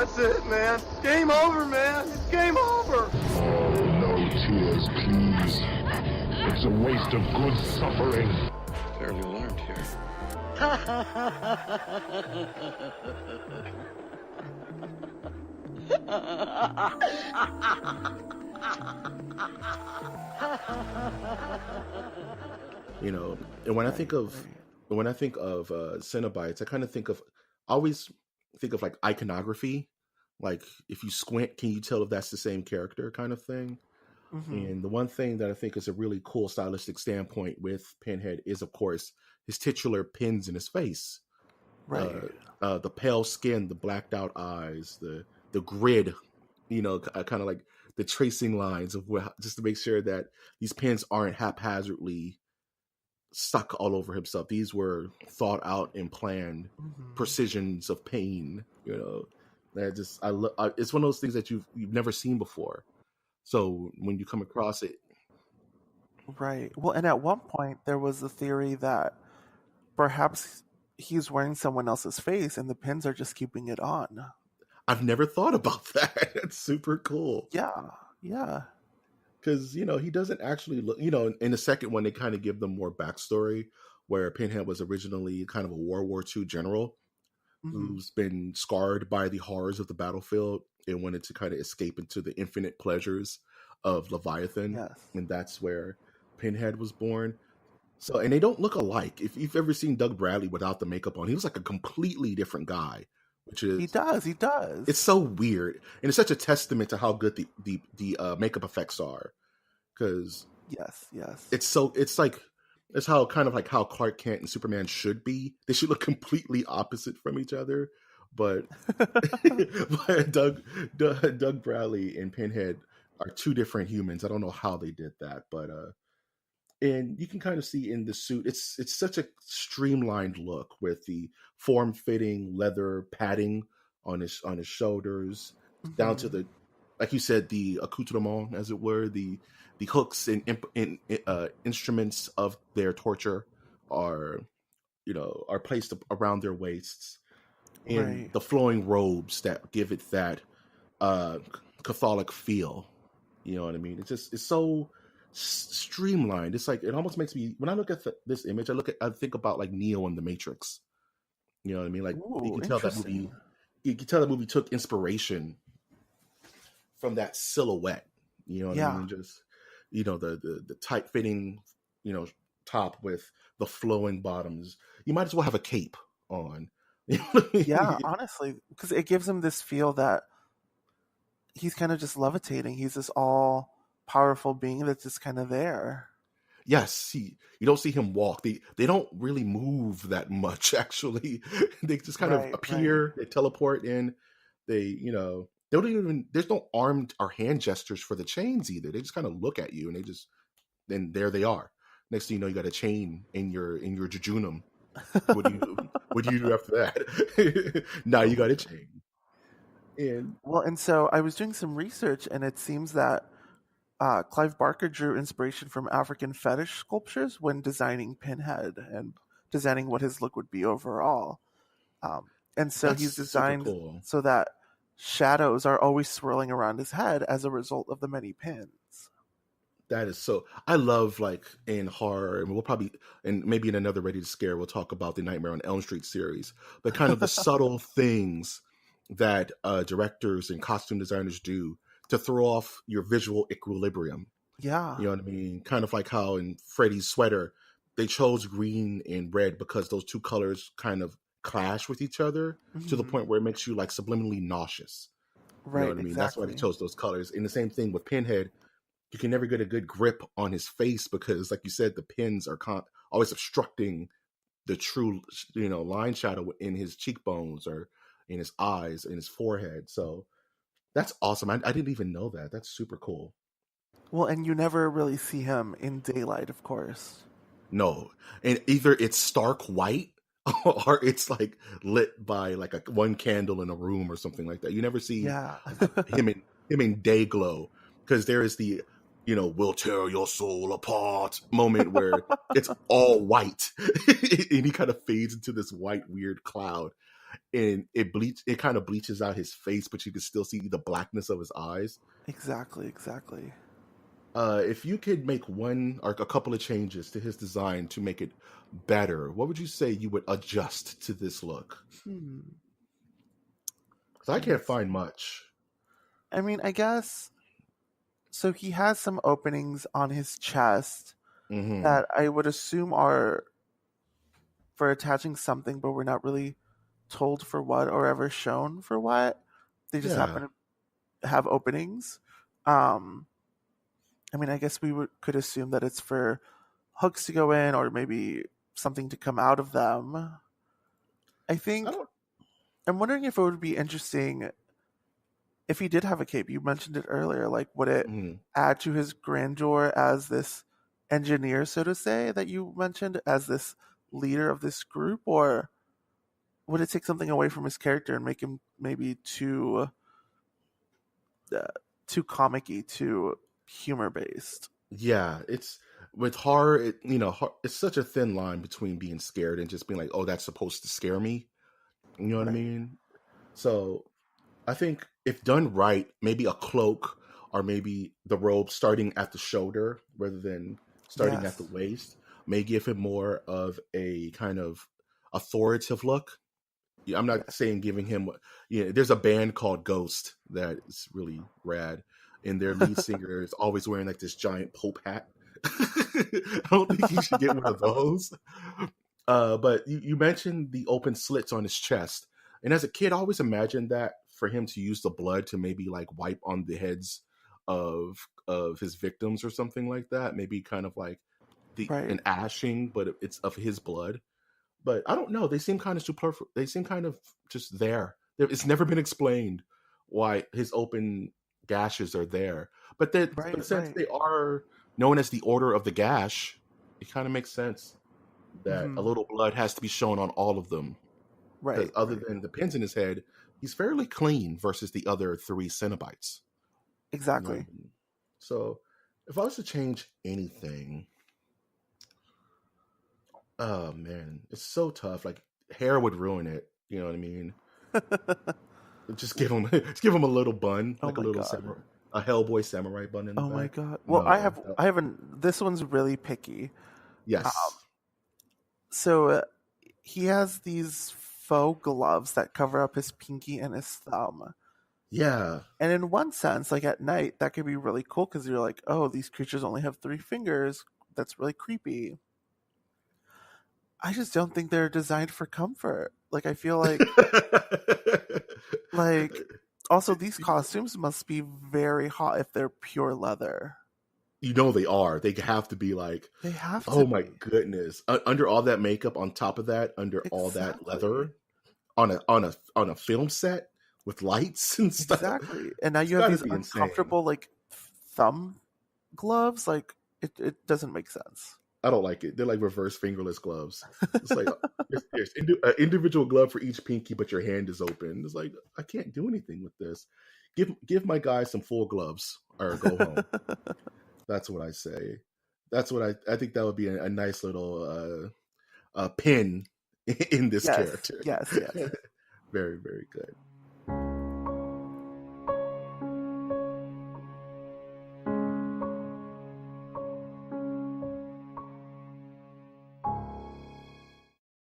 That's it, man. Game over, man. It's game over. Oh, no tears, please. It's a waste of good suffering. Fairly alarmed here. You know, and when I think of Cenobites, I always think of like iconography. Like if you squint, can you tell if that's the same character kind of thing? Mm-hmm. And the one thing that I think is a really cool stylistic standpoint with Pinhead is, of course, his titular pins in his face. Right. The pale skin, the blacked out eyes, the grid, you know, kind of like the tracing lines of just to make sure that these pins aren't haphazardly stuck all over himself. These were thought out and planned precisions of pain. You know, that just it's one of those things that you've never seen before. So when you come across it, right. Well, and at one point there was the theory that perhaps he's wearing someone else's face, and the pins are just keeping it on. I've never thought about that. That's super cool. Yeah. Because, you know, he doesn't actually look, you know, in the second one, they kind of give them more backstory where Pinhead was originally kind of a World War II general who's been scarred by the horrors of the battlefield and wanted to kind of escape into the infinite pleasures of Leviathan. Yes. And that's where Pinhead was born. So, and they don't look alike. If you've ever seen Doug Bradley without the makeup on, he was like a completely different guy. Which is he does. It's so weird, and it's such a testament to how good the makeup effects are. Because yes, it's how kind of like how Clark Kent and Superman should be. They should look completely opposite from each other. But, but Doug Bradley and Pinhead are two different humans. I don't know how they did that, but and you can kind of see in the suit, it's such a streamlined look with the form-fitting leather padding on his shoulders, down to the, like you said, the accoutrement, as it were, the hooks and instruments of their torture are placed around their waists, and the flowing robes that give it that Catholic feel. You know what I mean? It's so streamlined. It's like, it almost makes me, when I look at this image, I think about like Neo in the Matrix. You know what I mean? Like, you can tell that movie took inspiration from that silhouette. You know what I mean? Just, you know, the tight fitting, you know, top with the flowing bottoms. You might as well have a cape on. Yeah, honestly, because it gives him this feel that he's kind of just levitating. He's this all powerful being that's just kind of there. Yes, you don't see him walk. They don't really move that much, actually. They just kind of appear, they teleport in. They, you know, they don't even, there's no armed or hand gestures for the chains either. They just kind of look at you and then there they are. Next thing you know, you got a chain in your jejunum. What do you do after that? Now you got a chain. And so I was doing some research, and it seems that Clive Barker drew inspiration from African fetish sculptures when designing Pinhead and designing what his look would be overall. And so he's designed so that shadows are always swirling around his head as a result of the many pins. That is so. I love, like, in horror, and we'll probably, and maybe in another Ready to Scare, we'll talk about the Nightmare on Elm Street series, but kind of the subtle things that directors and costume designers do to throw off your visual equilibrium. Yeah. You know what I mean? Kind of like how in Freddy's sweater, they chose green and red because those two colors kind of clash with each other to the point where it makes you like subliminally nauseous. Right. You know what I mean? That's why they chose those colors. And the same thing with Pinhead. You can never get a good grip on his face because, like you said, the pins are always obstructing the true, you know, line shadow in his cheekbones or in his eyes, in his forehead. So that's awesome. I didn't even know that. That's super cool. Well, and you never really see him in daylight, of course. No. And either it's stark white or it's like lit by like one candle in a room or something like that. You never see him in day glow, because there is the, you know, we'll tear your soul apart moment where it's all white and he kind of fades into this white weird cloud. and it kind of bleaches out his face, but you can still see the blackness of his eyes. Exactly. If you could make one or a couple of changes to his design to make it better, what would you say you would adjust to this look? Because I can't find much. I mean, I guess so. He has some openings on his chest that I would assume are for attaching something, but we're not really told for what or ever shown for what. They just happen to have openings. I mean, I guess we could assume that it's for hooks to go in or maybe something to come out of them. I'm wondering if it would be interesting if he did have a cape. You mentioned it earlier. Like, would it add to his grandeur as this engineer, so to say, that you mentioned, as this leader of this group, or would it take something away from his character and make him maybe too comic-y, too humor-based? Yeah, it's with horror. It's such a thin line between being scared and just being like, "Oh, that's supposed to scare me." You know what I mean? So, I think if done right, maybe a cloak or maybe the robe starting at the shoulder rather than starting at the waist may give him more of a kind of authoritative look. Yeah, I'm not saying giving him. There's a band called Ghost that is really rad, and their lead singer is always wearing like this giant Pope hat. I don't think he should get one of those. But you mentioned the open slits on his chest, and as a kid, I always imagined that for him to use the blood to maybe like wipe on the heads of his victims or something like that. Maybe kind of like an ashing, but it's of his blood. But I don't know. They seem kind of superfluous. They seem kind of just there. It's never been explained why his open gashes are there. But since they are known as the Order of the Gash, it kind of makes sense that a little blood has to be shown on all of them. Because other than the pins in his head, he's fairly clean versus the other 3 Cenobites. Exactly. So if I was to change anything... Oh man, it's so tough. Like hair would ruin it. You know what I mean? just give him a little bun, like a little a Hellboy samurai bun in the back. My god! Well, no, I haven't. This one's really picky. Yes. So he has these faux gloves that cover up his pinky and his thumb. Yeah. And in one sense, like at night, that could be really cool because you're like, oh, these creatures only have 3 fingers. That's really creepy. I just don't think they're designed for comfort. Like, I feel like also these costumes must be very hot if they're pure leather. They are. They have to be like, they have to. Oh my goodness. Under all that makeup, on top of that, all that leather on a film set with lights and stuff. Exactly. And now you have these uncomfortable like thumb gloves. Like it doesn't make sense. I don't like it. They're like reverse fingerless gloves. It's like there's an individual glove for each pinky, but your hand is open. It's like, I can't do anything with this. Give my guy some full gloves or go home. That's what I say. That's what I think that would be a nice little pin in this character. Yes. Very, very good.